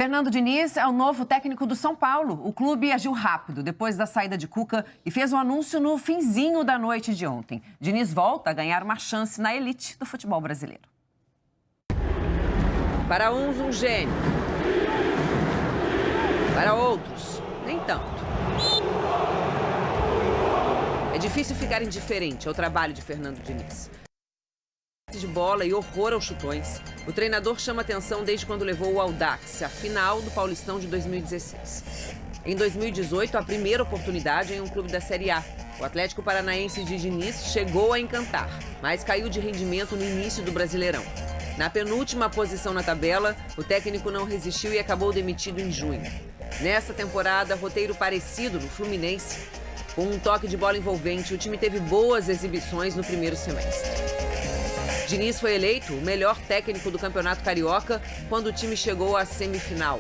Fernando Diniz é o novo técnico do São Paulo. O clube agiu rápido depois da saída de Cuca e fez o anúncio no finzinho da noite de ontem. Diniz volta a ganhar uma chance na elite do futebol brasileiro. Para uns, um gênio. Para outros, nem tanto. É difícil ficar indiferente ao trabalho de Fernando Diniz. De bola e horror aos chutões, o treinador chama atenção desde quando levou o Audax à final do Paulistão de 2016. Em 2018, a primeira oportunidade em um clube da Série A. O Atlético Paranaense de Diniz chegou a encantar, mas caiu de rendimento no início do Brasileirão. Na penúltima posição na tabela, o técnico não resistiu e acabou demitido em junho. Nessa temporada, roteiro parecido no Fluminense. Com um toque de bola envolvente, o time teve boas exibições no primeiro semestre. Diniz foi eleito o melhor técnico do Campeonato Carioca quando o time chegou à semifinal.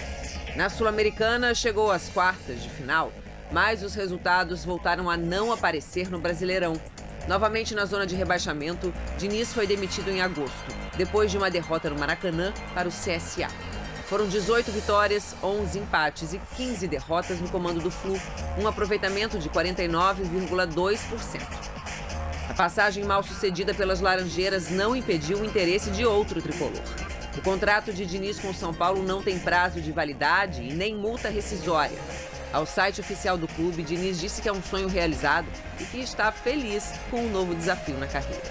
Na Sul-Americana, chegou às quartas de final, mas os resultados voltaram a não aparecer no Brasileirão. Novamente na zona de rebaixamento, Diniz foi demitido em agosto, depois de uma derrota no Maracanã para o CSA. Foram 18 vitórias, 11 empates e 15 derrotas no comando do Flu, um aproveitamento de 49,2%. A passagem mal sucedida pelas Laranjeiras não impediu o interesse de outro tricolor. O contrato de Diniz com o São Paulo não tem prazo de validade e nem multa rescisória. Ao site oficial do clube, Diniz disse que é um sonho realizado e que está feliz com um novo desafio na carreira.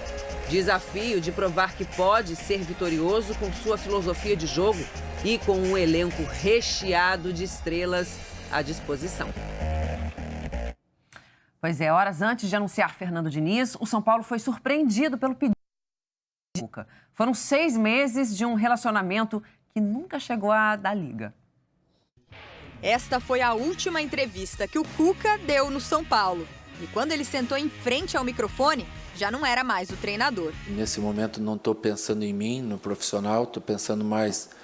Desafio de provar que pode ser vitorioso com sua filosofia de jogo e com um elenco recheado de estrelas à disposição. Pois é, horas antes de anunciar Fernando Diniz, o São Paulo foi surpreendido pelo pedido de Cuca. Foram 6 meses de um relacionamento que nunca chegou a dar liga. Esta foi a última entrevista que o Cuca deu no São Paulo. E quando ele sentou em frente ao microfone, já não era mais o treinador. Nesse momento não estou pensando em mim, no profissional, estou pensando mais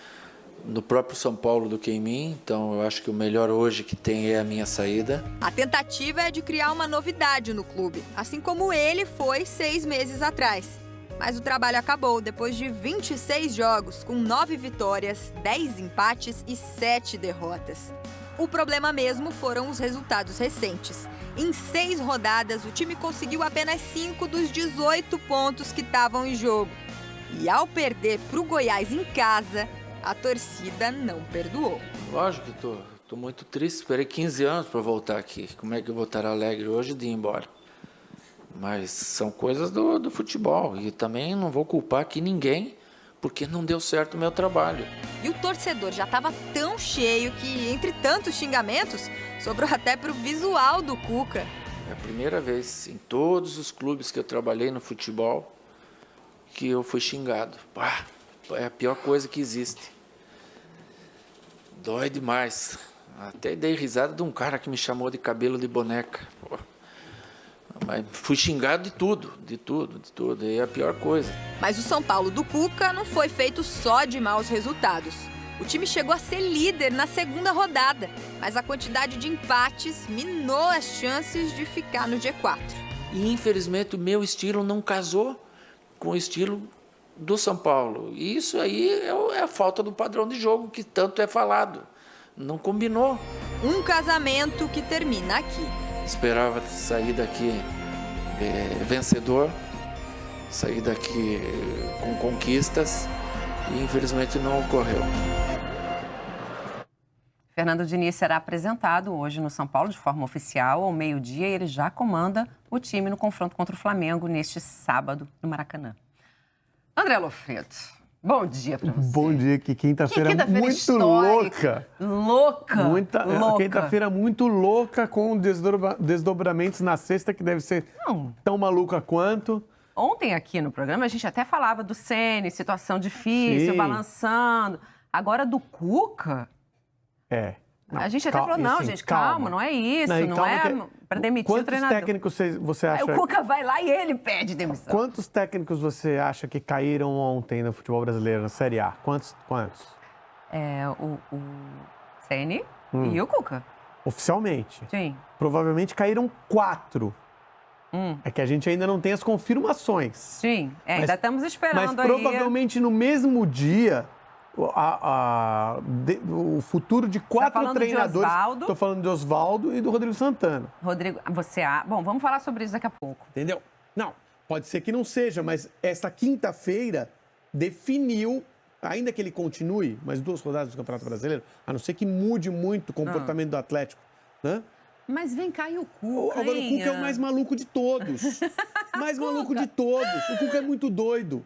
no próprio São Paulo do que em mim, então eu acho que o melhor hoje que tem é a minha saída. A tentativa é de criar uma novidade no clube, assim como ele foi 6 meses atrás. Mas o trabalho acabou depois de 26 jogos, com 9 vitórias, 10 empates e 7 derrotas. O problema mesmo foram os resultados recentes. Em 6 rodadas, o time conseguiu apenas 5 dos 18 pontos que estavam em jogo. E ao perder para o Goiás em casa, a torcida não perdoou. Lógico que tô muito triste, esperei 15 anos para voltar aqui. Como é que eu vou estar alegre hoje de ir embora? Mas são coisas do futebol e também não vou culpar aqui ninguém porque não deu certo o meu trabalho. E o torcedor já estava tão cheio que, entre tantos xingamentos, sobrou até para o visual do Cuca. É a primeira vez em todos os clubes que eu trabalhei no futebol que eu fui xingado. É a pior coisa que existe. Dói demais. Até dei risada de um cara que me chamou de cabelo de boneca. Mas fui xingado de tudo. E é a pior coisa. Mas o São Paulo do Cuca não foi feito só de maus resultados. O time chegou a ser líder na segunda rodada, mas a quantidade de empates minou as chances de ficar no G4. E infelizmente o meu estilo não casou com o estilo do São Paulo. E isso aí é a falta do padrão de jogo que tanto é falado. Não combinou. Um casamento que termina aqui. Esperava sair daqui vencedor, sair daqui com conquistas e infelizmente não ocorreu. Fernando Diniz será apresentado hoje no São Paulo de forma oficial ao meio-dia e ele já comanda o time no confronto contra o Flamengo neste sábado no Maracanã. André Lofredo, bom dia para você. Bom dia, que quinta-feira muito histórica. louca. Louca. Quinta-feira muito louca, com desdobramentos na sexta, que deve ser tão maluca quanto. Ontem aqui no programa a gente até falava do Ceni, situação difícil, Sim. balançando. Agora do Cuca... Não, a gente até falou, não, gente, calma, não é isso, não é para demitir o treinador. Quantos técnicos você acha... Aí o Cuca vai lá e ele pede demissão. Quantos técnicos você acha que caíram ontem no futebol brasileiro, na Série A? Quantos? O Ceni e o Cuca. Oficialmente? Sim. Provavelmente caíram 4. É que a gente ainda não tem as confirmações. Sim, ainda estamos esperando mas provavelmente no mesmo dia... o futuro de 4 treinadores. Estou falando de Oswaldo e do Rodrigo Santana. Rodrigo, Bom, vamos falar sobre isso daqui a pouco. Entendeu? Não, pode ser que não seja, mas essa quinta-feira definiu, ainda que ele continue, mais 2 rodadas do Campeonato Brasileiro, a não ser que mude muito o comportamento do Atlético, né? Mas vem cá, e o Cuca, Agora, o Cuca é o mais maluco de todos. Mais maluco de todos. O Cuca é muito doido.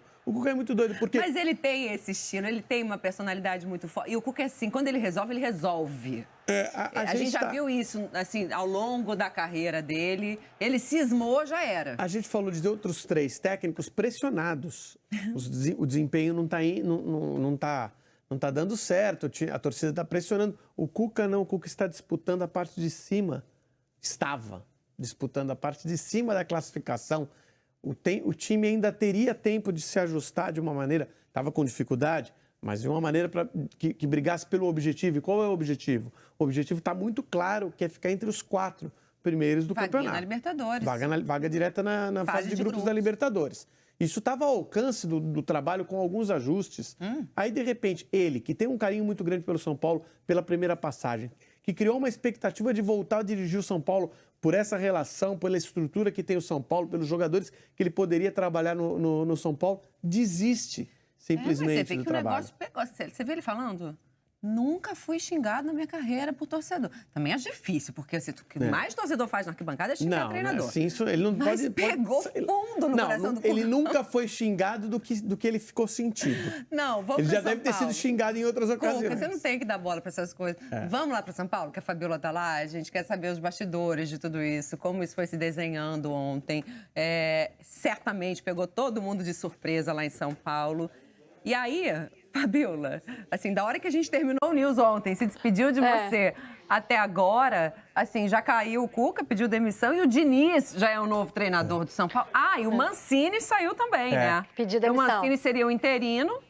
Porque... Mas ele tem esse estilo, ele tem uma personalidade muito forte. E o Cuca é assim, quando ele resolve, ele resolve. A gente já viu isso, assim, ao longo da carreira dele. Ele cismou, já era. A gente falou de outros 3 técnicos pressionados. O desempenho não tá dando certo, a torcida está pressionando. O Cuca não, o Cuca está disputando a parte de cima. Estava disputando a parte de cima da classificação. O time ainda teria tempo de se ajustar de uma maneira, estava com dificuldade, mas de uma maneira que brigasse pelo objetivo. E qual é o objetivo? O objetivo está muito claro, que é ficar entre os 4 primeiros do campeonato. Na Libertadores. Vaga direta na fase de grupos da Libertadores. Isso estava ao alcance do trabalho com alguns ajustes. Aí, de repente, ele, que tem um carinho muito grande pelo São Paulo, pela primeira passagem, que criou uma expectativa de voltar a dirigir o São Paulo por essa relação, pela estrutura que tem o São Paulo, pelos jogadores que ele poderia trabalhar no São Paulo, desiste simplesmente mas você vê do que trabalho. O negócio pegou. Você vê ele falando? Nunca fui xingado na minha carreira por torcedor. Também é difícil, porque o que mais torcedor faz na arquibancada é xingar o treinador. Assim, ele não mas pegou fundo no coração do Cuca. Ele nunca foi xingado do que ele ficou sentido. Não, vamos Ele já São deve ter Paulo. sido xingado em outras ocasiões. Cuca, você não tem que dar bola para essas coisas. Vamos lá para São Paulo, que a Fabiola tá lá. A gente quer saber os bastidores de tudo isso, como isso foi se desenhando ontem. Certamente pegou todo mundo de surpresa lá em São Paulo. E aí, Fabiola, assim, da hora que a gente terminou o News ontem, se despediu de você até agora, assim, já caiu o Cuca, pediu demissão, e o Diniz já é o novo treinador do São Paulo. E o Mancini saiu também, né? Pediu demissão. O Mancini seria o interino,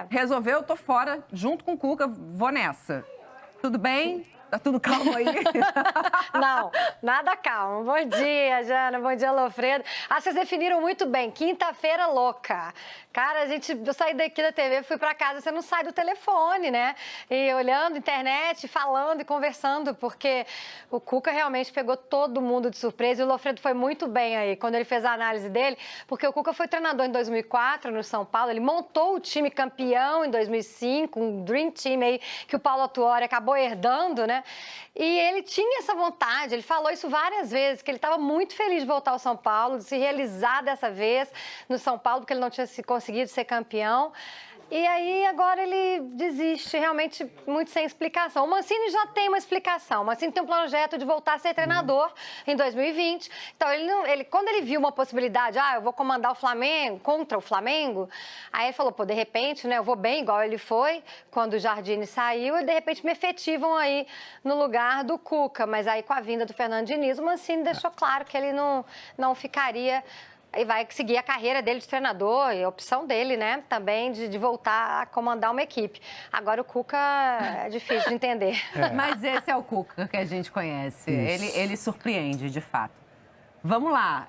resolveu, tô fora, junto com o Cuca, vou nessa. Tudo bem? Tá tudo calmo aí? Não, nada calmo. Bom dia, Jana. Bom dia, Lofredo. Vocês definiram muito bem. Quinta-feira louca. Cara, eu saí daqui da TV, fui pra casa, você não sai do telefone, né? E olhando internet, falando e conversando, porque o Cuca realmente pegou todo mundo de surpresa e o Lofredo foi muito bem aí, quando ele fez a análise dele, porque o Cuca foi treinador em 2004 no São Paulo, ele montou o time campeão em 2005, um Dream Team aí que o Paulo Autuori acabou herdando, né? E ele tinha essa vontade, ele falou isso várias vezes, que ele estava muito feliz de voltar ao São Paulo, de se realizar dessa vez no São Paulo, porque ele não tinha conseguido ser campeão. E aí, agora ele desiste, realmente muito sem explicação. O Mancini já tem uma explicação. O Mancini tem um projeto de voltar a ser treinador em 2020. Então, quando ele viu uma possibilidade, eu vou comandar o Flamengo, contra o Flamengo, aí ele falou, de repente, né, eu vou bem, igual ele foi, quando o Jardine saiu, e de repente me efetivam aí no lugar do Cuca. Mas aí, com a vinda do Fernando Diniz, o Mancini deixou claro que ele não ficaria... E vai seguir a carreira dele de treinador e a opção dele, né, também de voltar a comandar uma equipe. Agora o Cuca é difícil de entender. Mas esse é o Cuca que a gente conhece. Ele surpreende, de fato. Vamos lá.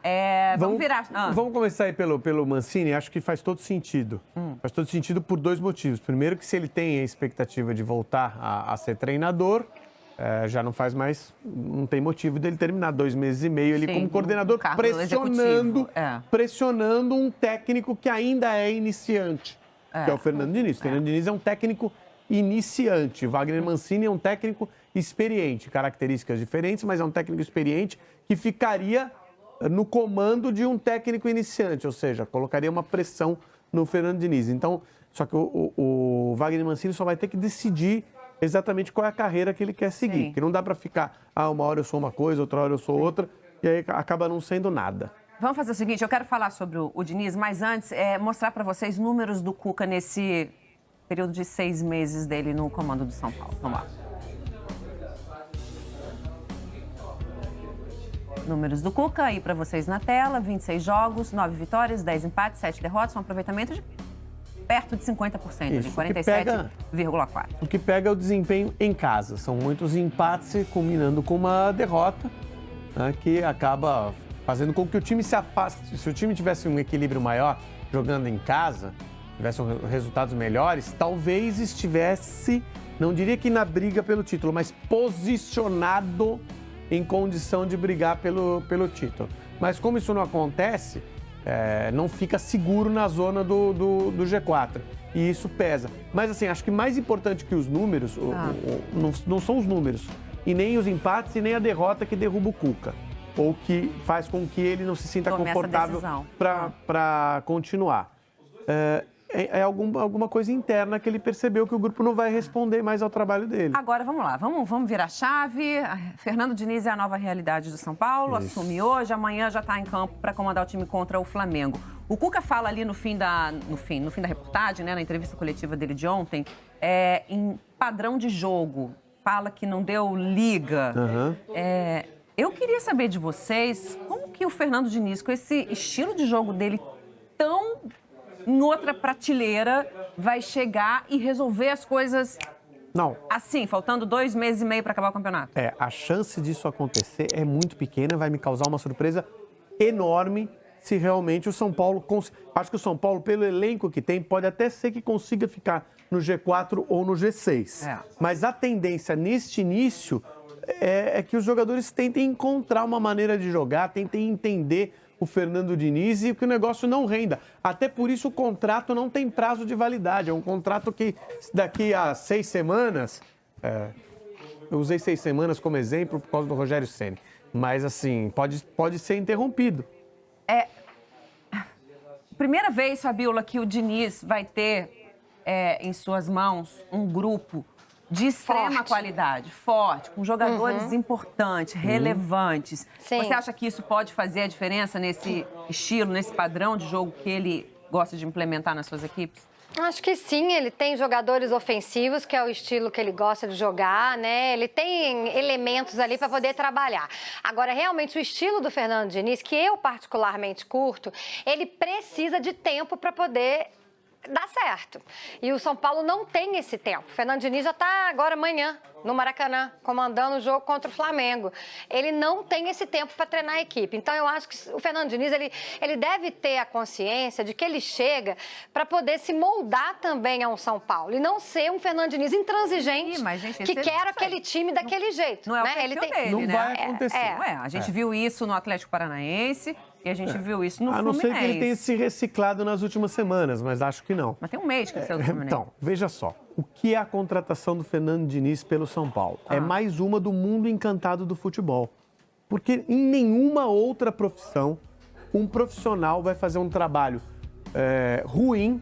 Vamos virar... Vamos começar aí pelo Mancini. Acho que faz todo sentido. Faz todo sentido por 2 motivos. Primeiro, que se ele tem a expectativa de voltar a ser treinador... já não faz mais, não tem motivo dele terminar 2 meses e meio ali como coordenador, pressionando um técnico que ainda é iniciante, que é o Fernando Diniz. O Fernando Diniz é um técnico iniciante, Wagner Mancini é um técnico experiente, características diferentes, mas é um técnico experiente que ficaria no comando de um técnico iniciante, ou seja, colocaria uma pressão no Fernando Diniz. Então, só que o Wagner Mancini só vai ter que decidir exatamente qual é a carreira que ele quer seguir. Porque não dá para ficar, uma hora eu sou uma coisa, outra hora eu sou outra, e aí acaba não sendo nada. Vamos fazer o seguinte, eu quero falar sobre o Diniz, mas antes, mostrar para vocês números do Cuca nesse período de 6 meses dele no comando do São Paulo. Vamos lá. Números do Cuca aí para vocês na tela, 26 jogos, 9 vitórias, 10 empates, 7 derrotas, um aproveitamento de perto de 50%, de 47,4%. O que pega é o desempenho em casa. São muitos empates, culminando com uma derrota, né, que acaba fazendo com que o time se afaste. Se o time tivesse um equilíbrio maior jogando em casa, tivessem resultados melhores, talvez estivesse, não diria que na briga pelo título, mas posicionado em condição de brigar pelo título. Mas como isso não acontece, não fica seguro na zona do G4. E isso pesa. Mas assim, acho que mais importante que os números, não são os números, e nem os empates, e nem a derrota que derruba o Cuca. Ou que faz com que ele não se sinta confortável para continuar. É alguma coisa interna que ele percebeu que o grupo não vai responder mais ao trabalho dele. Agora, vamos lá, vamos virar a chave. Fernando Diniz é a nova realidade do São Paulo, assume hoje, amanhã já está em campo para comandar o time contra o Flamengo. O Cuca fala ali no fim da reportagem, né, na entrevista coletiva dele de ontem, em padrão de jogo, fala que não deu liga. Eu queria saber de vocês como que o Fernando Diniz, com esse estilo de jogo dele tão em outra prateleira, vai chegar e resolver as coisas assim, faltando 2 meses e meio para acabar o campeonato. A chance disso acontecer é muito pequena, vai me causar uma surpresa enorme se realmente o São Paulo... Acho que o São Paulo, pelo elenco que tem, pode até ser que consiga ficar no G4 ou no G6. Mas a tendência neste início é que os jogadores tentem encontrar uma maneira de jogar, tentem entender o Fernando Diniz e que o negócio não renda. Até por isso o contrato não tem prazo de validade. É um contrato que daqui a 6 semanas... eu usei 6 semanas como exemplo por causa do Rogério Ceni. Mas assim, pode ser interrompido. Primeira vez, Fabiola, que o Diniz vai ter em suas mãos um grupo de extrema qualidade, forte, com jogadores importantes, relevantes. Sim. Você acha que isso pode fazer a diferença nesse estilo, nesse padrão de jogo que ele gosta de implementar nas suas equipes? Acho que sim, ele tem jogadores ofensivos, que é o estilo que ele gosta de jogar, né? Ele tem elementos ali para poder trabalhar. Agora, realmente, o estilo do Fernando Diniz, que eu particularmente curto, ele precisa de tempo para poder dar certo. E o São Paulo não tem esse tempo. O Fernando Diniz já está agora amanhã no Maracanã, comandando o jogo contra o Flamengo. Ele não tem esse tempo para treinar a equipe. Então, eu acho que o Fernando Diniz, ele deve ter a consciência de que ele chega para poder se moldar também a um São Paulo. E não ser um Fernando Diniz intransigente, que quer aquele time daquele jeito. Não é o perfil dele, não vai acontecer. A gente viu isso no Atlético Paranaense e a gente viu isso no Fluminense. A não ser que ele tenha se reciclado nas últimas semanas, mas acho que não. Mas tem um mês que ele saiu do Fluminense. Então, veja só. O que é a contratação do Fernando Diniz pelo São Paulo? É mais uma do mundo encantado do futebol. Porque em nenhuma outra profissão, um profissional vai fazer um trabalho ruim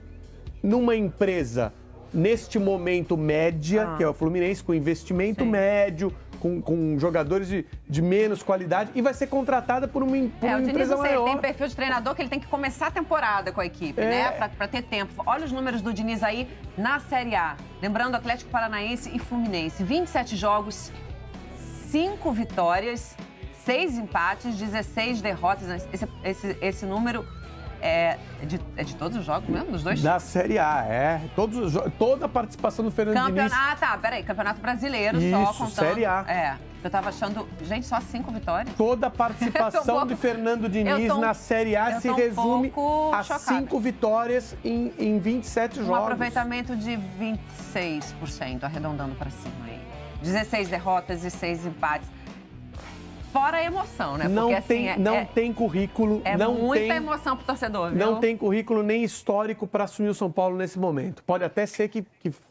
numa empresa, neste momento, média, que é o Fluminense, com investimento médio, com jogadores de menos qualidade, e vai ser contratada por uma empresa maior. Ele tem perfil de treinador que ele tem que começar a temporada com a equipe, né? Pra ter tempo. Olha os números do Diniz aí na Série A. Lembrando, Atlético Paranaense e Fluminense. 27 jogos, 5 vitórias, 6 empates, 16 derrotas. Esse número é de todos os jogos mesmo? Dos dois? Da Série A, toda a participação do Fernando Diniz. Peraí. Campeonato Brasileiro, isso, só contando. Série A. Eu tava achando... Gente, só 5 vitórias? Toda a participação de Fernando Diniz na Série A se resume a 5 vitórias em 27 jogos. Um aproveitamento de 26%, arredondando para cima aí. 16 derrotas e 6 empates. Fora a emoção, né? Porque, não tem currículo. Muita emoção pro torcedor, viu? Não tem currículo nem histórico para assumir o São Paulo nesse momento. Pode até ser que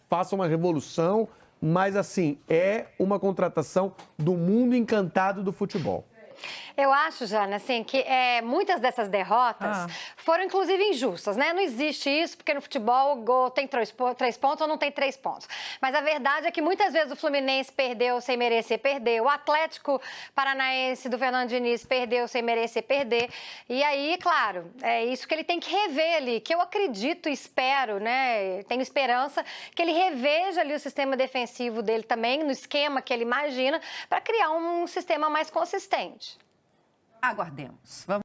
faça uma revolução, mas assim, é uma contratação do mundo encantado do futebol. Eu acho, Jana, assim, que muitas dessas derrotas foram, inclusive, injustas, né? Não existe isso, porque no futebol o gol tem 3 pontos ou não tem 3 pontos. Mas a verdade é que muitas vezes o Fluminense perdeu sem merecer perder, o Atlético Paranaense do Fernando Diniz perdeu sem merecer perder. E aí, claro, é isso que ele tem que rever ali, que eu acredito e espero, né? Tenho esperança que ele reveja ali o sistema defensivo dele também, no esquema que ele imagina, para criar um sistema mais consistente. Aguardemos. Vamos